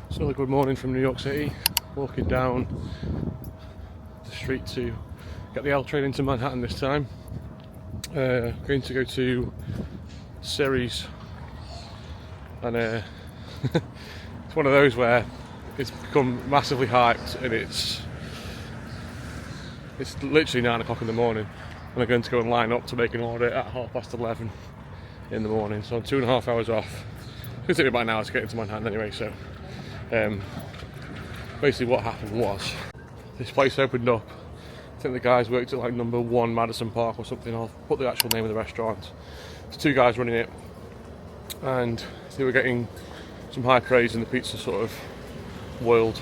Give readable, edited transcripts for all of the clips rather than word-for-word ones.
It's another good morning from New York City, walking down the street to get the L train into Manhattan this time. Going to go to Ceres, and it's one of those where it's become massively hyped, and it's literally 9 o'clock in the morning, and I'm going to go and line up to make an order at 11:30 in the morning, so I'm 2.5 hours off. It's going to take me about an hour to get into Manhattan anyway, so basically what happened was this place opened up. I think the guys worked at like number 1 Madison Park or something. I'll put the actual name of the restaurant. There's 2 guys running it, and they were getting some high praise in the pizza sort of world,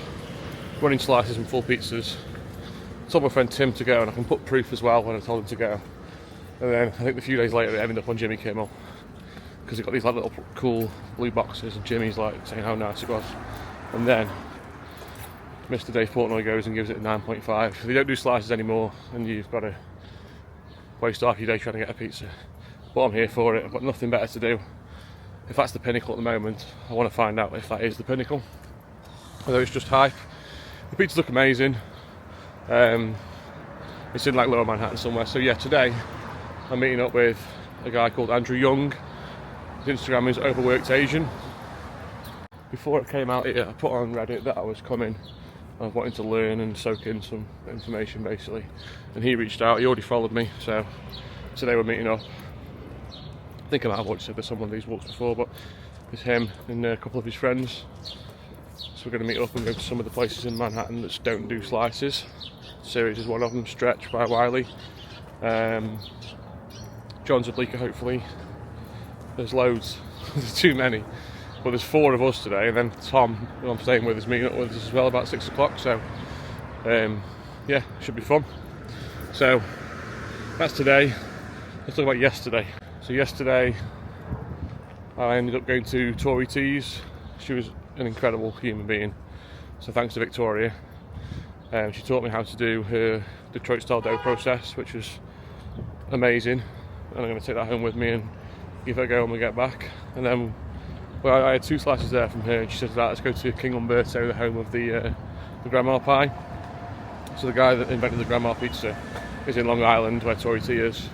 running slices and full pizzas. I told my friend Tim to go, and I can put proof as well when I told him to go. And then I think a few days later it ended up on Jimmy Kimmel, because he got these like little cool blue boxes, and Jimmy's like saying how nice it was. And then Mr. Dave Portnoy goes and gives it a 9.5. They don't do slices anymore, and you've got to waste half your day trying to get a pizza. But I'm here for it. I've got nothing better to do. If that's the pinnacle at the moment, I want to find out if that is the pinnacle, although it's just hype. The pizzas look amazing. It's in like Lower Manhattan somewhere. So yeah, today I'm meeting up with a guy called Andrew Young. His Instagram is Overworked Asian. Before it came out here, I put on Reddit that I was coming. I was wanting to learn and soak in some information basically, and he reached out. He already followed me, so today we're meeting up. I think I might have already said there's some of these walks before, but it's him and a couple of his friends. So we're going to meet up and go to some of the places in Manhattan that don't do slices. Ceres is one of them, Stretch by Wiley, John's a Bleecker hopefully. There's loads, there's too many. But there's 4 of us today, and then Tom, who I'm staying with, is meeting up with us as well about 6 o'clock, so yeah, should be fun. So that's today. Let's talk about yesterday. So yesterday I ended up going to Tori T's. She was an incredible human being, so thanks to Victoria. She taught me how to do her Detroit style dough process, which was amazing, and I'm going to take that home with me and give it a go when we get back. And then I had 2 slices there from her, and she said, let's go to King Umberto, the home of the grandma pie. So the guy that invented the grandma pizza is in Long Island, where Tori T is.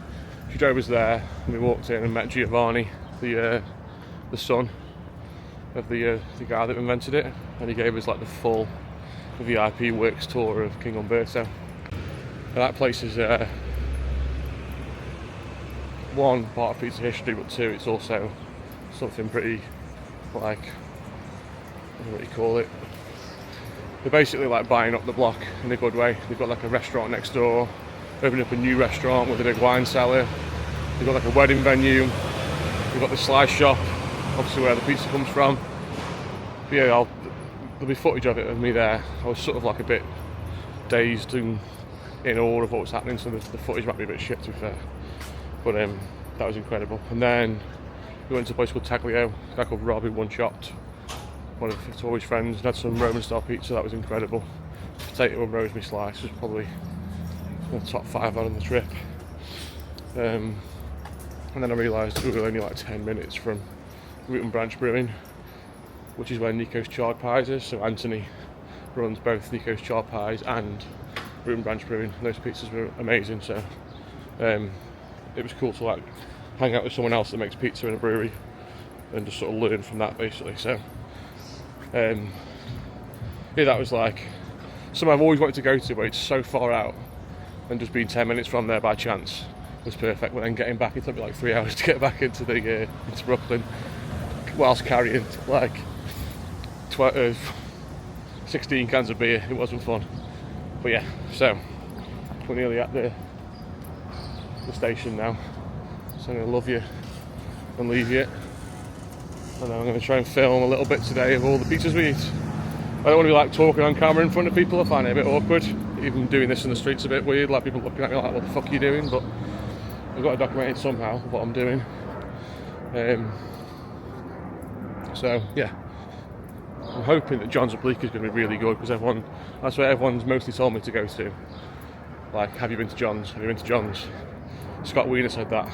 She drove us there, and we walked in and met Giovanni, the son of the guy that invented it, and he gave us like the full VIP works tour of King Umberto. And that place is 1 part of pizza history, but 2, it's also something pretty, like, what do you call it? They're basically like buying up the block in a good way. They've got like a restaurant next door, opening up a new restaurant with a big wine cellar. They've got like a wedding venue. They've got the slice shop, obviously where the pizza comes from. But yeah, there'll be footage of it of me there. I was sort of like a bit dazed and in awe of what was happening, so the footage might be a bit shit to be fair. But that was incredible. And then we went to a place called Taglio, a guy called Rob who one-shopped one of Victoria's friends, and had some Roman style pizza. That was incredible. Potato and rosemary slice was probably the top 5 on the trip. And then I realised we were only like 10 minutes from Root and Branch Brewing, which is where Nico's Charred Pies is. So Anthony runs both Nico's Charred Pies and Root and Branch Brewing. Those pizzas were amazing, so it was cool to like hang out with someone else that makes pizza in a brewery and just sort of learn from that basically. So yeah, that was like something I've always wanted to go to, but it's so far out, and just being 10 minutes from there by chance was perfect. But then getting back, it took me like 3 hours to get back into Brooklyn, whilst carrying like 16 cans of beer. It wasn't fun, but yeah. So we're nearly at the station now, so I'm going to love you and leave you, and then I'm going to try and film a little bit today of all the pizzas we eat. I don't want to be like talking on camera in front of people. I find it a bit awkward. Even doing this in the streets a bit weird, like people looking at me like, what the fuck are you doing? But I've got to document it somehow, what I'm doing. So yeah, I'm hoping that John's at Bleecker is going to be really good, because that's where everyone's mostly told me to go to. Like, have you been to John's? Have you been to John's? Scott Wiener said that.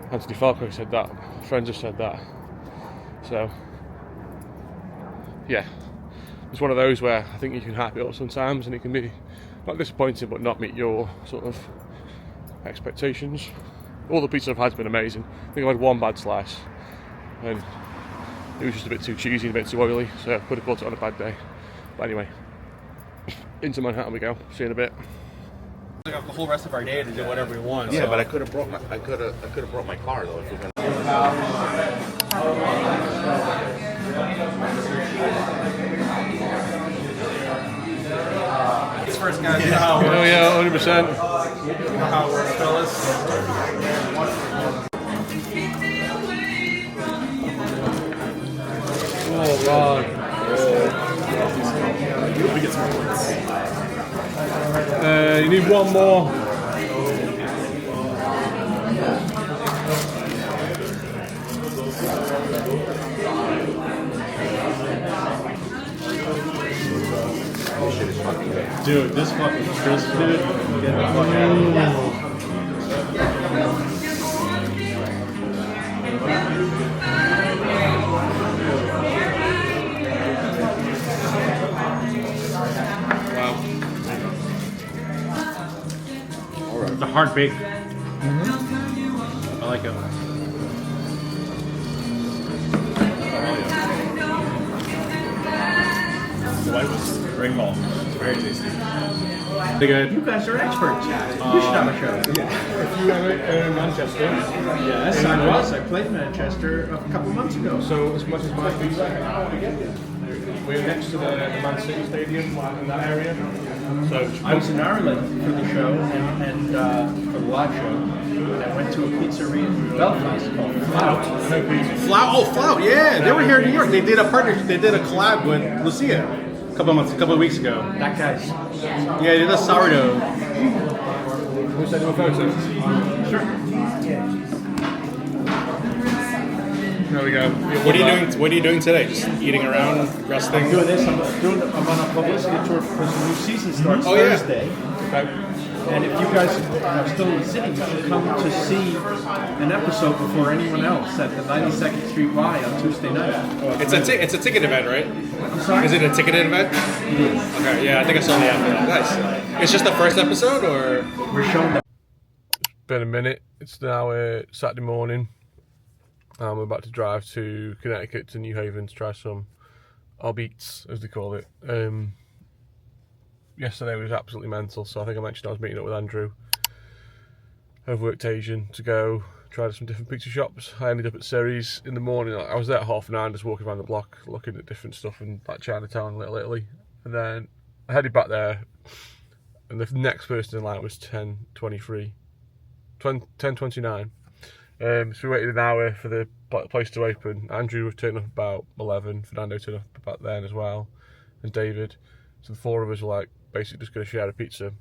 Anthony Falco said that. Friends have said that. So yeah, it's one of those where I think you can hype it up sometimes and it can be not disappointing but not meet your sort of expectations. All the pizza I've had has been amazing. I think I had one bad slice and it was just a bit too cheesy and a bit too oily, so I could have bought it on a bad day. But anyway, into Manhattan we go. See you in a bit. We got the whole rest of our day to do whatever we want. Yeah, so. but I could have brought my car though if we're gonna. It's first, guys. Oh yeah, 100%. You know how it works, fellas. Oh god. We get some points. You need one more. Dude, this fucking crisp, dude. Get the fuck out of here. Wow. It's a hard bake. I like it. The white was very cool. It's very tasty. Pretty good. You guys are experts. You should have a show. If you ever in Manchester, Yes, I was. I played Manchester a couple months ago. so as much as my pizza, we're next to the Man City Stadium in that area. So I was in Ireland for the show and for the live show. And I went to a pizzeria in Belfast called Flout. Flout, yeah. They were here in New York. They did a partnership. They did a collab with Lucia a couple of weeks ago. That guy's. Yeah, they did a sourdough. we'll send them a photo. Sure. There we go. What are you doing today? Just eating around, resting? I'm doing this. I'm on a publicity tour because the new season starts Oh, yeah. Thursday. Okay. And if you guys are still in the city, you should come to see an episode before anyone else at the 92nd Street Y on Tuesday night. It's a ticket event, right? I'm sorry? Is it a ticketed event? It is. Okay, yeah, I think I saw the ad for that. Nice. It's just the first episode, or? We're showing them. It's been a minute. It's now Saturday morning. We're about to drive to Connecticut to New Haven to try some Apizza, as they call it. Yesterday was absolutely mental, so I think I mentioned I was meeting up with Andrew, overworked Asian, to go try some different pizza shops. I ended up at Ceres in the morning. I was there at 9:30, just walking around the block, looking at different stuff in like Chinatown and Little Italy. And then I headed back there, and the next person in line was 10:29. So we waited an hour for the place to open. Andrew turned up about 11, Fernando turned up about then as well, and David. So the four of us were like basically just going to share a pizza.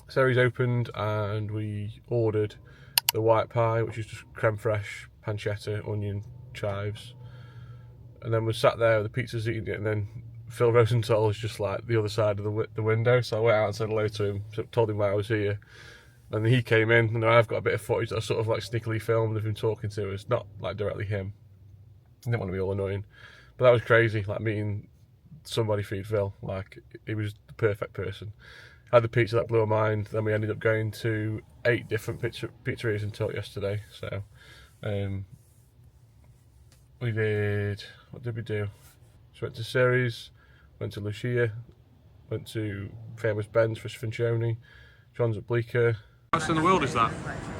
Ceres opened and we ordered the white pie, which is just creme fraiche, pancetta, onion, chives. And then we sat there with the pizzas eating it, and then Phil Rosenthal was just like the other side of the window. So I went out and said hello to him, told him why I was here. And he came in, and I've got a bit of footage that I sort of like sneakily filmed of him talking to us, not like directly him. I didn't want to be all annoying. But that was crazy, like meeting somebody feed Phil. Like, he was the perfect person. I had the pizza that blew my mind. Then we ended up going to 8 different pizzerias in total yesterday. So we did, what did we do? So went to Ceres, went to Lucia, went to Famous Ben's for Sfincioni, John's at Bleecker. How much in the world is that?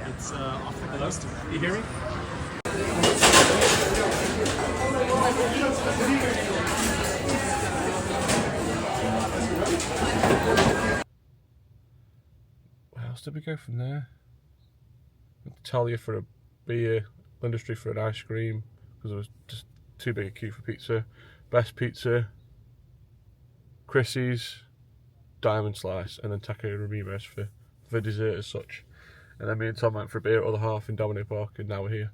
It's off the list. You hear me? Where else did we go from there? Talia for a beer, London Street for an ice cream, because there was just too big a queue for pizza. Best Pizza, Chrissy's, Diamond Slice, and then Taco Ramirez for dessert as such. And then me and Tom went for a beer at Other Half in Domino Park, and now we're here.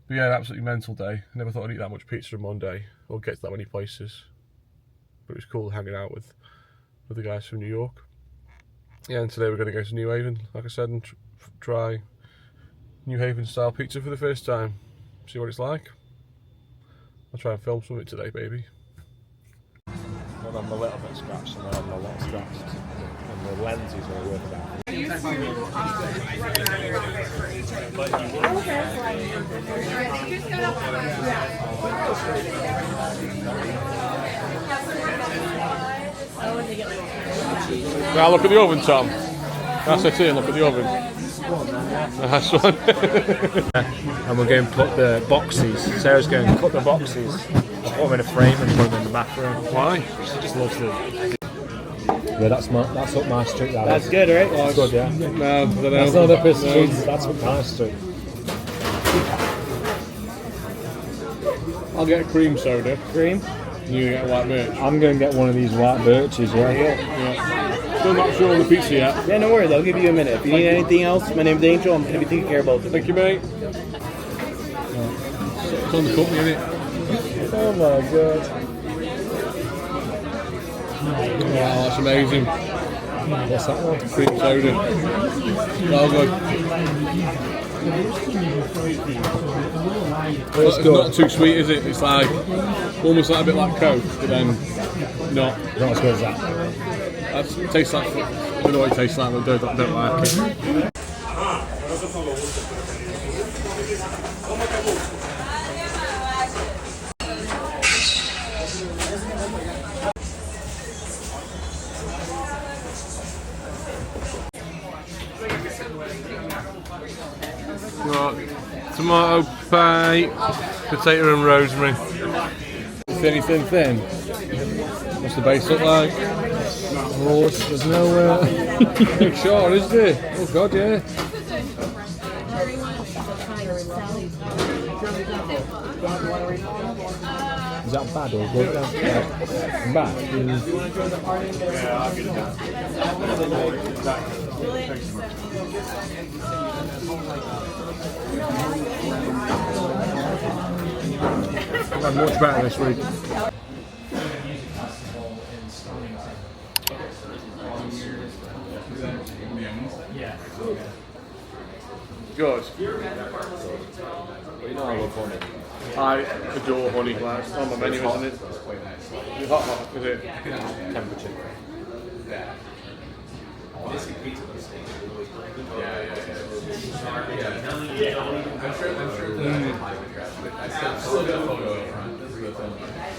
But yeah, an absolutely mental day. I never thought I'd eat that much pizza in one day, or get to that many places. But it was cool hanging out with the guys from New York. Yeah, and today we're going to go to New Haven, like I said, and try New Haven style pizza for the first time. See what it's like. I'll try and film something today, baby. of them a little bit scratched, some of them a lot scratched. And the lenses are worth about. Now look at the oven, Tom. That's it here, look at the oven. Nice one. And we're going to put the boxes. Sarah's going to cut the boxes, put them in a frame and put them in the bathroom. Why? She just loves them. Yeah, that's up my street. That's good, right? That's good, yeah. No, I don't know. That's not up his street, that's up my street. I'll get a cream soda. Cream. You get a white birch. I'm going to get one of these white birches, yeah. Still not sure on the pizza yet. Yeah, no worries. I'll give you a minute. If you need anything else, my name's Angel. I'm going to be taking care of both of you. Thank you, mate. It's on the company, isn't it? Oh my god. Wow, that's amazing. What's that one? Cream soda. Well good. It's It's good. not too sweet, is it? It's like almost like a bit like Coke, but then not. Not as good as that. It tastes like, I don't know what it tastes like, but I don't like it. Right, tomato pie, potato and rosemary. Thin. What's the base look like? Oh, there's no... Big short, isn't it? Oh god, yeah. Is that bad or good? Bad? I'm much better this week. Good. You know I love honey. I adore honey. Like, it's on my menu, isn't it? It's hot, is it? Temperature.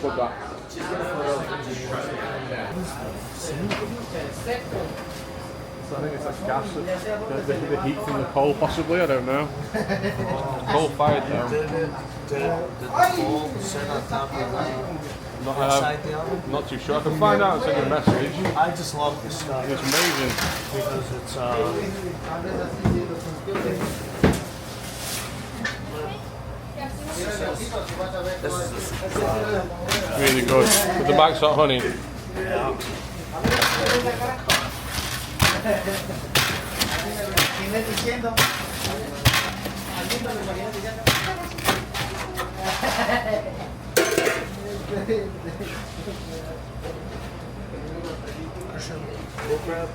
Put that. So I think it's like gas, the heat from the coal possibly, I don't know. Coal fired though. Not too sure. I can find out and send you a message. I just love this stuff It's amazing. because it's Really good. With the bags hot honey. we'll grab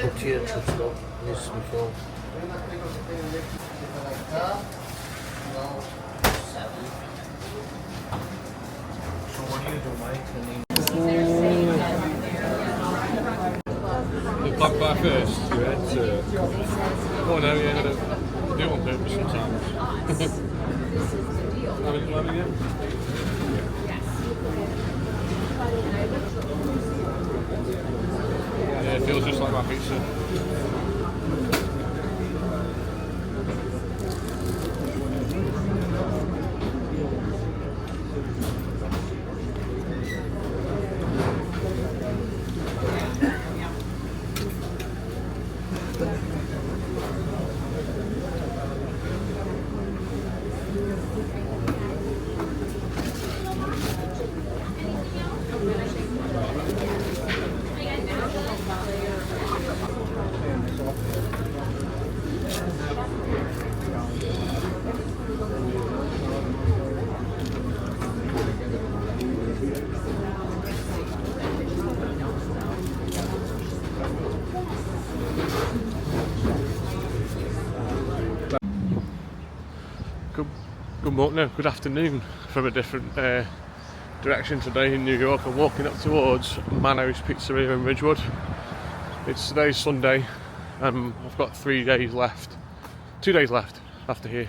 tortilla chips though. Needs to be filled. So what do you do, Mike? The black bar first. Oh no, yeah, I do it on purpose sometimes. Have it again? Yeah, it feels just like my pizza. Good morning, no, good afternoon from a different direction today in New York. I'm walking up towards Mano's Pizzeria in Ridgewood. Today's Sunday, and I've got 2 days left after here.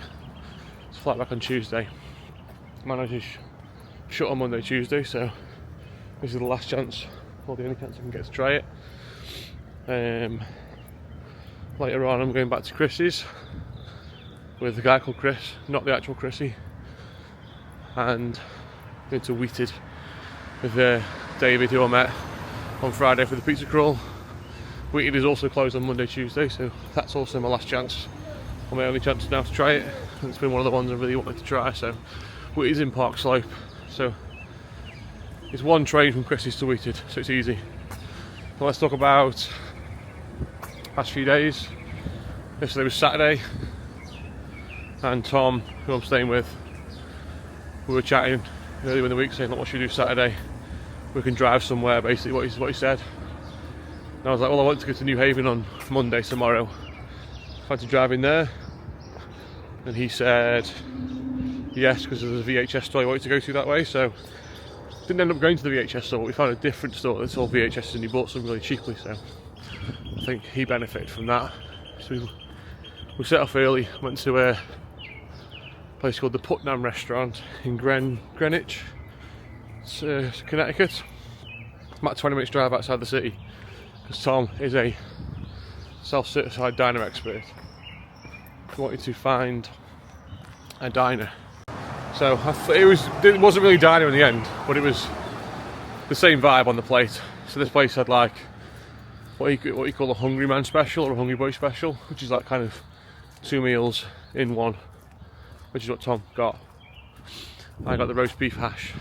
It's flight back on Tuesday. Mano's is shut on Monday, Tuesday, so this is the last chance, or the only chance I can get to try it. Later on I'm going back to Chrissy's with a guy called Chris, not the actual Chrissy, and going to Wheated with David, who I met on Friday for the pizza crawl. Wheated is also closed on Monday, Tuesday, so that's also my last chance, or my only chance now to try it. And it's been one of the ones I really wanted to try. So Wheated in Park Slope, so it's one train from Chrissy's to Wheated, so it's easy. But let's talk about past few days. Yesterday was Saturday, and Tom, who I'm staying with, we were chatting earlier in the week saying, look, what should we do Saturday? We can drive somewhere, basically what he said. And I was like, well, I want to go to New Haven on Monday, tomorrow. I had to drive in there, and he said yes, because there's a VHS store he wanted to go to that way. So didn't end up going to the VHS store, but we found a different store that sold VHS and he bought some really cheaply, so I think he benefited from that. So we set off early, went to a place called the Putnam Restaurant in Greenwich, Connecticut. About 20 minutes drive outside the city, because Tom is a self-certified diner expert. He wanted to find a diner, so it wasn't really a diner in the end, but it was the same vibe on the plate. So this place had like what you call a hungry man special or a hungry boy special, which is like kind of 2 meals in one, which is what Tom got. I got the roast beef hash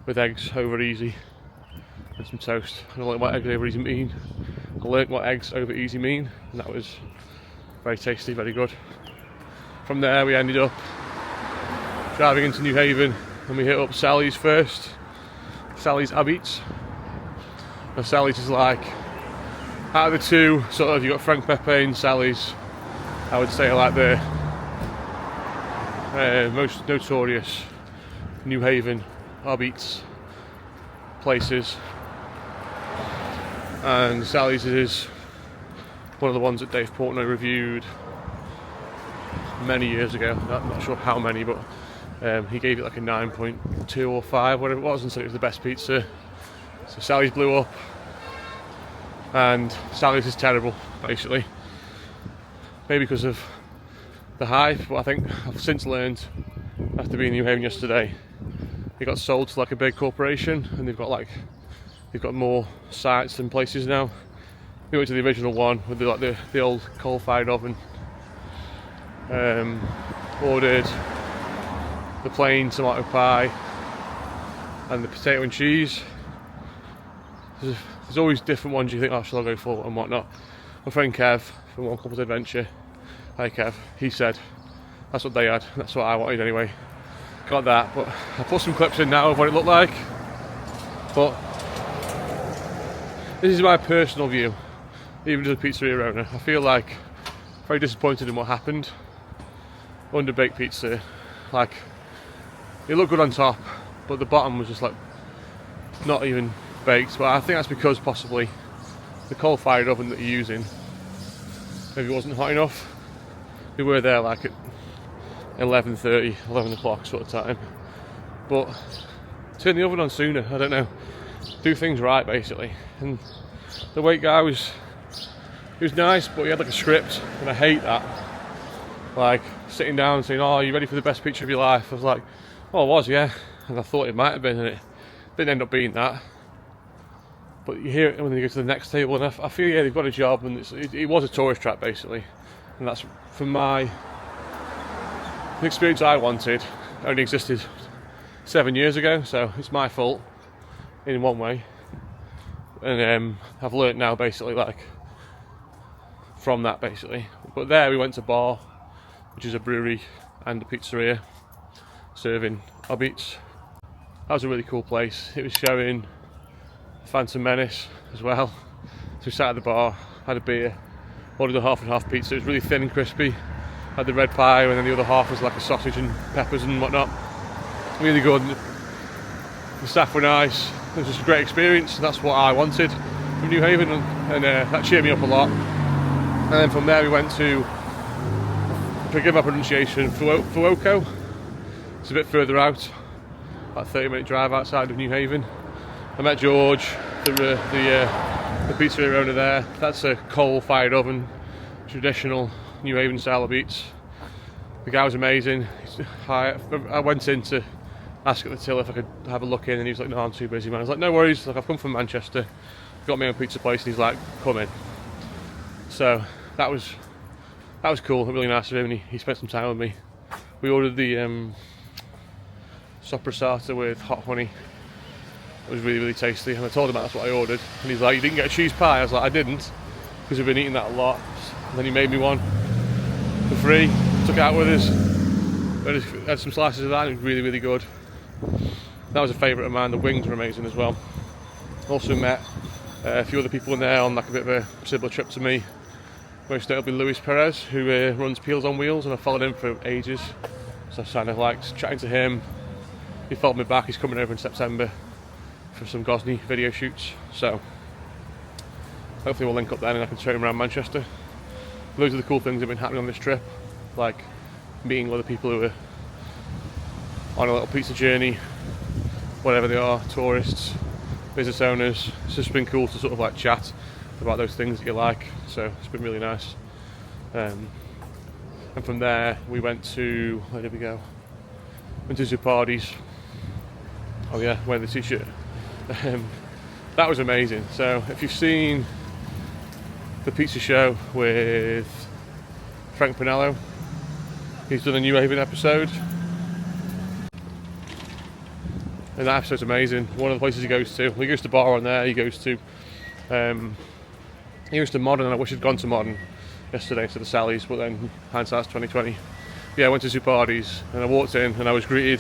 with eggs over easy and some toast. I don't like what eggs over easy mean. I learnt what eggs over easy mean, and that was very tasty, very good. From there we ended up driving into New Haven, and we hit up Sally's first. Sally's Apizza. And Sally's is like, out of the two, sort of, you got Frank Pepe and Sally's, I would say, like the most notorious New Haven Apizza places. And Sally's is one of the ones that Dave Portnoy reviewed many years ago. I'm not sure how many, but he gave it like a 9.2 or 5, whatever it was, and said it was the best pizza. So Sally's blew up, and Sally's is terrible, basically. Maybe because of the hype, but I think I've since learned, after being in New Haven yesterday, it got sold to like a big corporation, and they've got more sites and places now. We went to the original one with the old coal-fired oven. Ordered the plain tomato pie and the potato and cheese. There's always different ones you think, oh, shall I go for and whatnot. My friend Kev from One Couple's Adventure, hi Kev, he said that's what they had, that's what I wanted anyway. Got that, but I put some clips in now of what it looked like. But this is my personal view, even as a pizzeria owner. I feel like very disappointed in what happened. Underbaked pizza, like it looked good on top, but the bottom was just like not even baked. But I think that's because possibly the coal-fired oven that you're using maybe wasn't hot enough. We were there like at 11:30, 11 o'clock sort of time, but turn the oven on sooner. I don't know, do things right basically. And the wait guy was nice, but he had like a script, and I hate that. Like sitting down and saying, oh, are you ready for the best picture of your life? I was like, oh, I was, yeah. And I thought it might have been, and it didn't end up being that. But you hear it when they go to the next table, and I feel, yeah, they've got a job, and it was a tourist trap basically. And that's, from the experience I wanted, only existed 7 years ago, so it's my fault in one way. And I've learnt now basically, like, from that basically. But there we went to Bar, which is a brewery and a pizzeria serving Apizza. That was a really cool place. It was showing Phantom Menace as well. So we sat at the bar, had a beer, ordered a half and half pizza. It was really thin and crispy. Had the red pie, and then the other half was like a sausage and peppers and whatnot. Really good. The staff were nice. It was just a great experience, and that's what I wanted from New Haven, and that cheered me up a lot. And then from there we went to, forgive my pronunciation, Fuoco. It's a bit further out, about a 30-minute drive outside of New Haven. I met George, the pizzeria owner there. That's a coal-fired oven, traditional New Haven style of beats. The guy was amazing. I went in to ask at the till if I could have a look in, and he was like, "No, I'm too busy, man." I was like, "No worries. Like, I've come from Manchester, got my own pizza place," and he's like, "Come in." So that was cool. Really nice of him, and he spent some time with me. We ordered the sopressata with hot honey. It was really, really tasty, and I told him that's what I ordered, and he's like, "You didn't get a cheese pie?" I was like, "I didn't, because we've been eating that a lot." And then he made me one for free, took it out with us. I had some slices of that, and it was really, really good. That was a favourite of mine. The wings were amazing as well. Also met a few other people in there on like a bit of a similar trip to me. Most notably Luis Perez, who runs Peels on Wheels, and I followed him for ages. So I kind of liked chatting to him. He followed me back. He's coming over in September for some Gosney video shoots. So hopefully we'll link up then and I can show him around Manchester. Those are the cool things that have been happening on this trip, like meeting other people who are on a little pizza journey, whatever they are, tourists, business owners. It's just been cool to sort of like chat about those things that you like, so it's been really nice. And from there we went to, where did we go? Went to Zuppardi's. Oh yeah, wearing the t-shirt. That was amazing. So if you've seen the pizza show with Frank Pinello, he's done a New Haven episode, and that episode's amazing. One of the places he goes to bar on there. He goes to Modern, and I wish I'd gone to Modern yesterday instead of Sally's, but then hindsight's 2020. Yeah, I went to Zuppardi's, and I walked in and I was greeted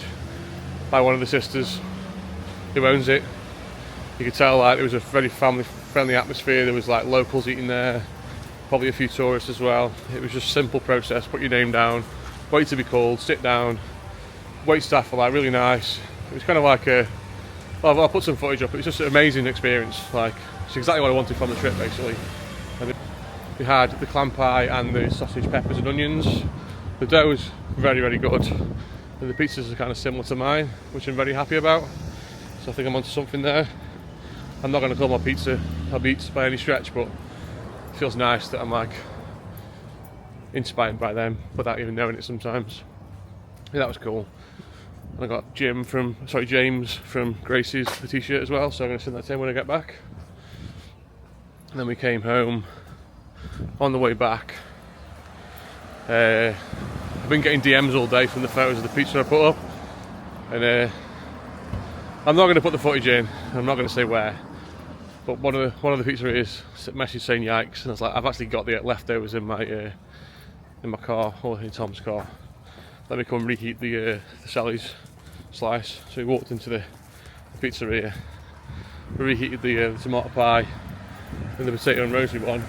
by one of the sisters who owns it. You could tell like it was a very family-friendly atmosphere. There was like locals eating there, probably a few tourists as well. It was just a simple process. Put your name down, wait to be called, sit down. Wait staff were like really nice. It was kind of like I'll put some footage up. It was just an amazing experience. Like, it's exactly what I wanted from the trip, basically. And we had the clam pie and the sausage, peppers and onions. The dough was very, very good. And the pizzas are kind of similar to mine, which I'm very happy about. So I think I'm onto something there. I'm not going to call my pizza a beats by any stretch, but it feels nice that I'm like inspired by them without even knowing it sometimes. Yeah, that was cool. And I got James from Gracie's the t-shirt as well, so I'm going to send that to him when I get back. And then we came home. On the way back, I've been getting DMs all day from the photos of the pizza I put up, and I'm not going to put the footage in. I'm not going to say where, but one of the pizzerias messaged saying yikes, and I was like, I've actually got the leftovers in my car, or in Tom's car. Let me come reheat the Sally's slice. So we walked into the pizzeria, reheated the tomato pie and the potato and rosemary one,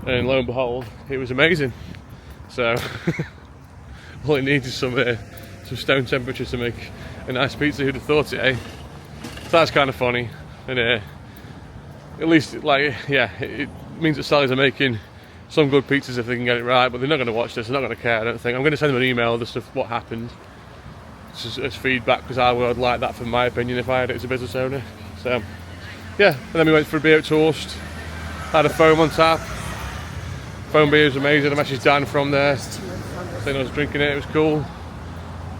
and lo and behold, it was amazing. So all it needs is some stone temperature to make a nice pizza. Who'd have thought it, eh? So that's kind of funny, and at least it means that Sally's are making some good pizzas if they can get it right, but they're not going to watch this, they're not going to care, I don't think. I'm going to send them an email just of what happened, just as feedback, because I would like that from my opinion if I had it as a business owner. So yeah, and then we went for a beer at Toast, had a foam on tap. Foam beer was amazing. I messaged Dan from there saying I was drinking it, it was cool.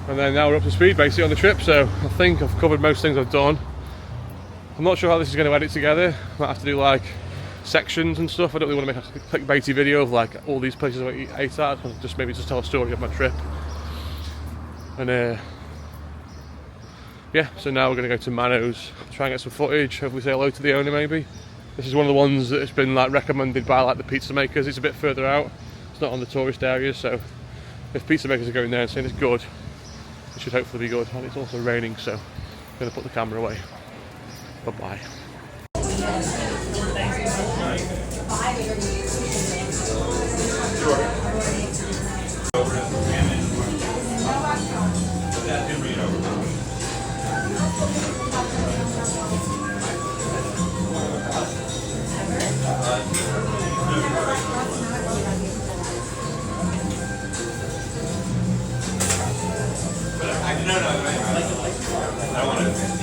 And then now we're up to speed basically on the trip, so I think I've covered most things I've done. I'm not sure how this is going to edit together. Might have to do like sections and stuff. I don't really want to make a clickbaity video of like all these places I ate at. Just maybe just tell a story of my trip. And yeah, so now we're going to go to Mano's, try and get some footage, hopefully say hello to the owner maybe. This is one of the ones that's been like recommended by like the pizza makers. It's a bit further out, it's not on the tourist areas, so if pizza makers are going there and saying it's good, it should hopefully be good. And it's also raining, so I'm going to put the camera away. Bye bye.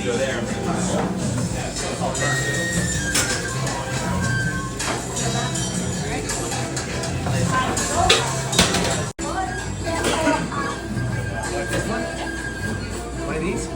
One of these?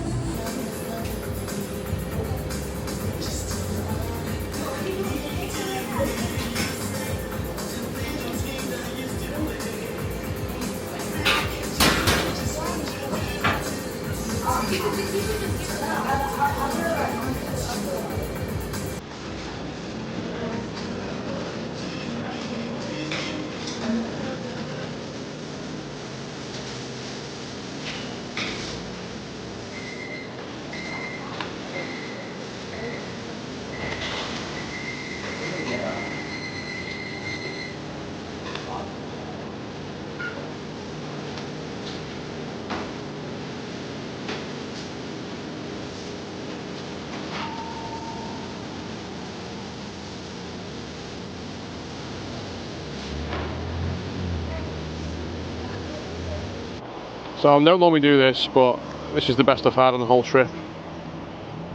So I don't normally do this, but this is the best I've had on the whole trip.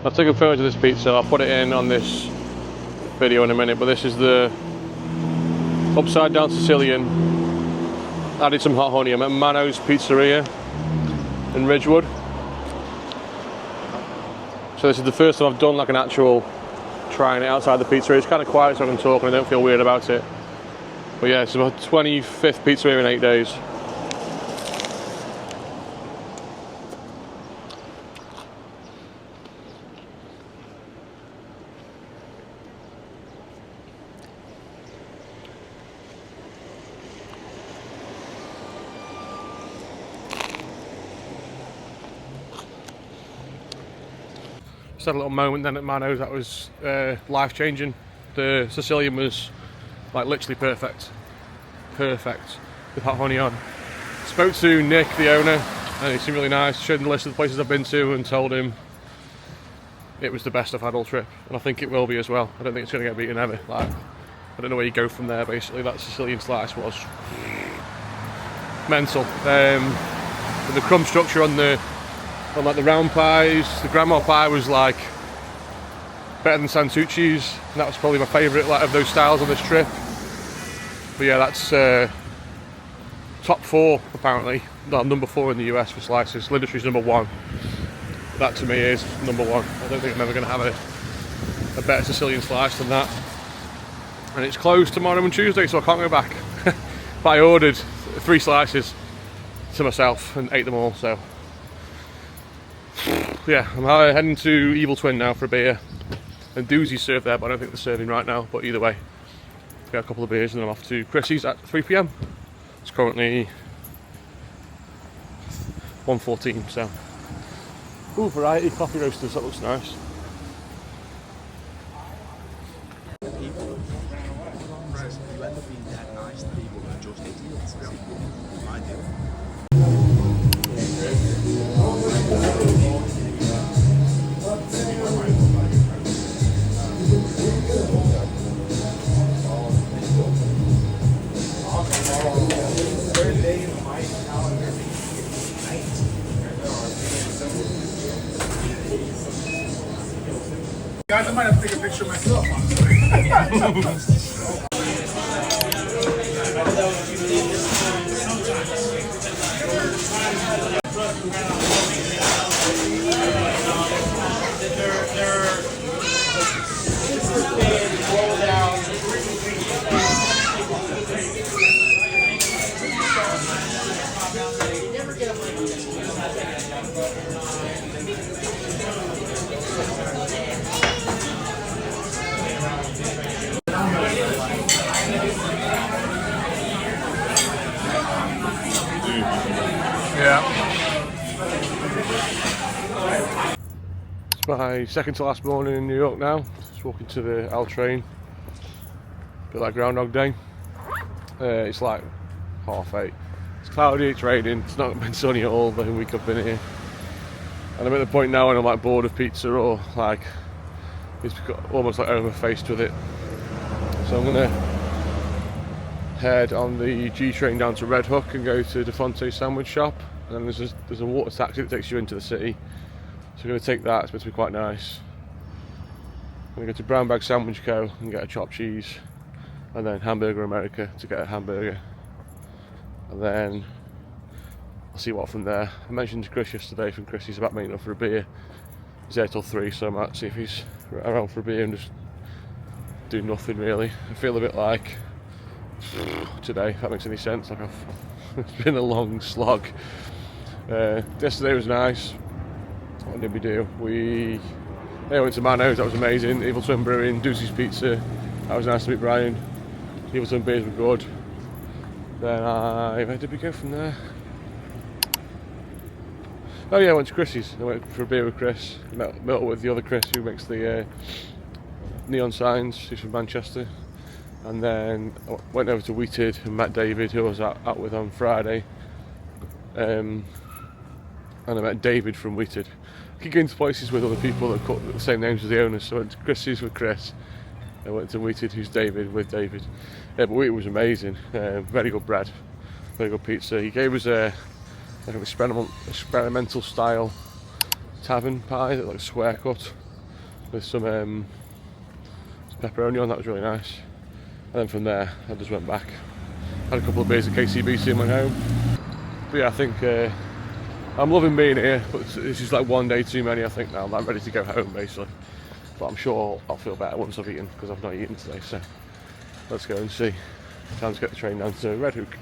I've taken photos of this pizza, I'll put it in on this video in a minute, but this is the upside down Sicilian. Added some hot honey. I'm at Mano's Pizzeria in Ridgewood. So this is the first time I've done like an actual trying it outside the pizzeria. It's kind of quiet so I can talk and I don't feel weird about it. But yeah, it's my 25th pizzeria in 8 days. Just had a little moment then at Mano's that was life-changing. The Sicilian was like literally perfect with hot honey on. Spoke to Nick, the owner, and he seemed really nice. Showed him the list of the places I've been to and told him it was the best I've had all trip, and I think it will be as well. I don't think it's going to get beaten ever. Like, I don't know where you go from there. Basically, that Sicilian slice was mental. And the crumb structure on like the round pies, the grandma pie was like better than Santucci's, and that was probably my favourite like of those styles on this trip. But yeah, that's top 4 apparently. No, number 4 in the US for slices. Lindistry's number 1. That to me is number 1. I don't think I'm ever going to have a better Sicilian slice than that. And it's closed tomorrow and Tuesday, so I can't go back. But I ordered 3 slices to myself and ate them all, so yeah, I'm heading to Evil Twin now for a beer. And Doozy's served there, but I don't think they're serving right now. But either way, get a couple of beers and then I'm off to Chrissy's at 3 PM. It's currently 1:14, so. Ooh, variety coffee roasters, that looks nice. Guys, I might have to take a picture of myself. It's my second to last morning in New York now. Just walking to the L train. Bit like Groundhog Day. It's like 8:30. It's cloudy, it's raining, it's not been sunny at all the week I've been here. And I'm at the point now when I'm like bored of pizza or like it's got almost like overfaced with it. So I'm gonna head on the G train down to Red Hook and go to Defonte sandwich shop. And then there's a water taxi that takes you into the city. So we're going to take that, it's meant to be quite nice. I'm going to go to Brown Bag Sandwich Co and get a chopped cheese, and then Hamburger America to get a hamburger, and then I'll see what from there. I mentioned to Chris yesterday from Chrissy's about meeting up for a beer. He's there till 3, so I might see if he's around for a beer and just do nothing really. I feel a bit like today, if that makes any sense. Like it's been a long slog. Yesterday was nice. What did we do? We went to Mano's, that was amazing. Evil Twin Brewing, Deuce's Pizza, that was nice to meet Brian. Evil Twin beers were good. Then where did we go from there? Oh yeah, I went to Chrissy's. I went for a beer with Chris. Met up with the other Chris who makes the neon signs. He's from Manchester. And then I went over to Wheated and met David, who I was out with on Friday. And I met David from Wheated. I keep going to places with other people that got the same names as the owners. So I went to Chrissy's with Chris. I went to Wheated, who's David, with David. Yeah, but Wheated was amazing. Very good bread, very good pizza. He gave us like an experimental style tavern pie that like square cut with some pepperoni on. That was really nice. And then from there I just went back, had a couple of beers at KCBC and went home. But yeah, I think I'm loving being here, but this is like one day too many I think now. I'm like ready to go home basically, but I'm sure I'll feel better once I've eaten, because I've not eaten today. So let's go and see. Time to get the train down to Red Hook.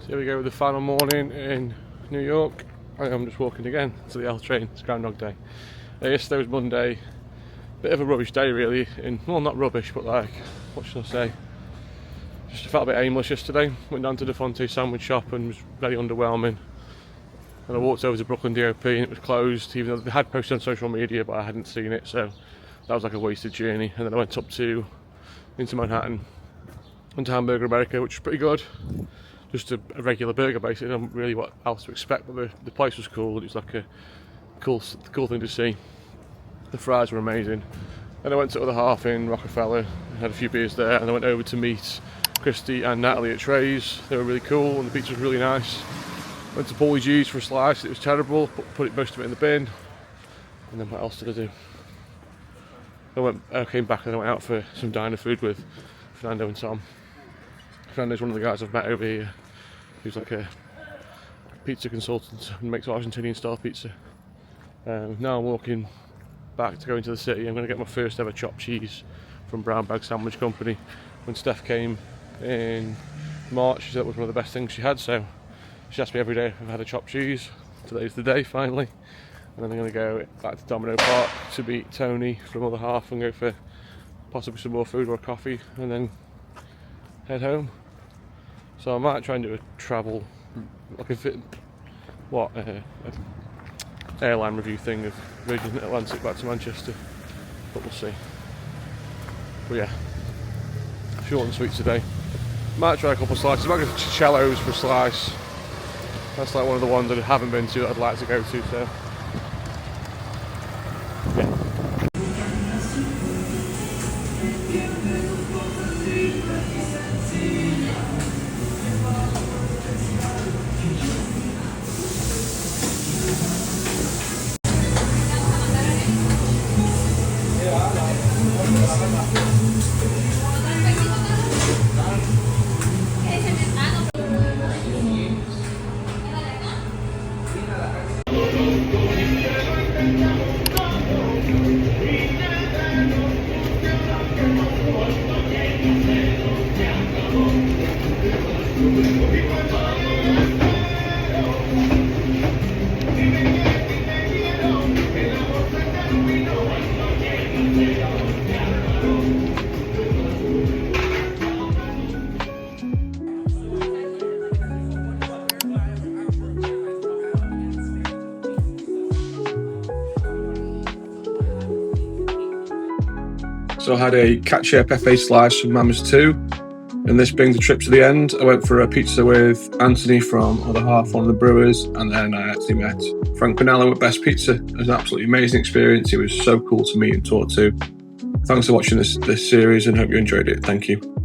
So here we go with the final morning in New York. I'm just walking again to the L train. It's Groundhog Day. Yesterday was Monday. Bit of a rubbish day really. Well, not rubbish, but like, what should I say? Just felt a bit aimless yesterday. Went down to Defonte sandwich shop and was very underwhelming. And I walked over to Brooklyn DOP and it was closed, even though they had posted on social media, but I hadn't seen it, so that was like a wasted journey. And then I went up into Manhattan, went to Hamburger America, which was pretty good. Just a regular burger basically. I don't really what else to expect, but the place was cool. It was like a cool thing to see. The fries were amazing. Then I went to Other Half in Rockefeller, had a few beers there, and I went over to meet Christy and Natalie at Trey's. They were really cool and the pizza was really nice. Went to Paulie G's for a slice. It was terrible, but put most of it in the bin. And then what else did I do? I came back and I went out for some diner food with Fernando and Tom. Fernando's one of the guys I've met over here, who's like a pizza consultant and makes Argentinian style pizza. Now I'm walking back to go into the city. I'm going to get my first ever chopped cheese from Brown Bag Sandwich Company. When Steph came in March, she said it was one of the best things she had, so she asked me every day if I've had a chopped cheese. Today's the day, finally. And then I'm going to go back to Domino Park to meet Tony from Other Half and go for possibly some more food or a coffee, and then head home. So I might try and do a travel, like airline review thing of Virgin Atlantic back to Manchester, but we'll see. But yeah, short and sweet today. Might try a couple of slices. I might go to Cello's for a slice. That's like one of the ones that I haven't been to that I'd like to go to, so yeah. So I had a cacio e pepe slice from Mama's 2, and this brings the trip to the end. I went for a pizza with Anthony from Other Half, one of the brewers, and then I actually met Frank Pinello at Best Pizza. It was an absolutely amazing experience. He was so cool to meet and talk to. Thanks for watching this series and hope you enjoyed it. Thank you.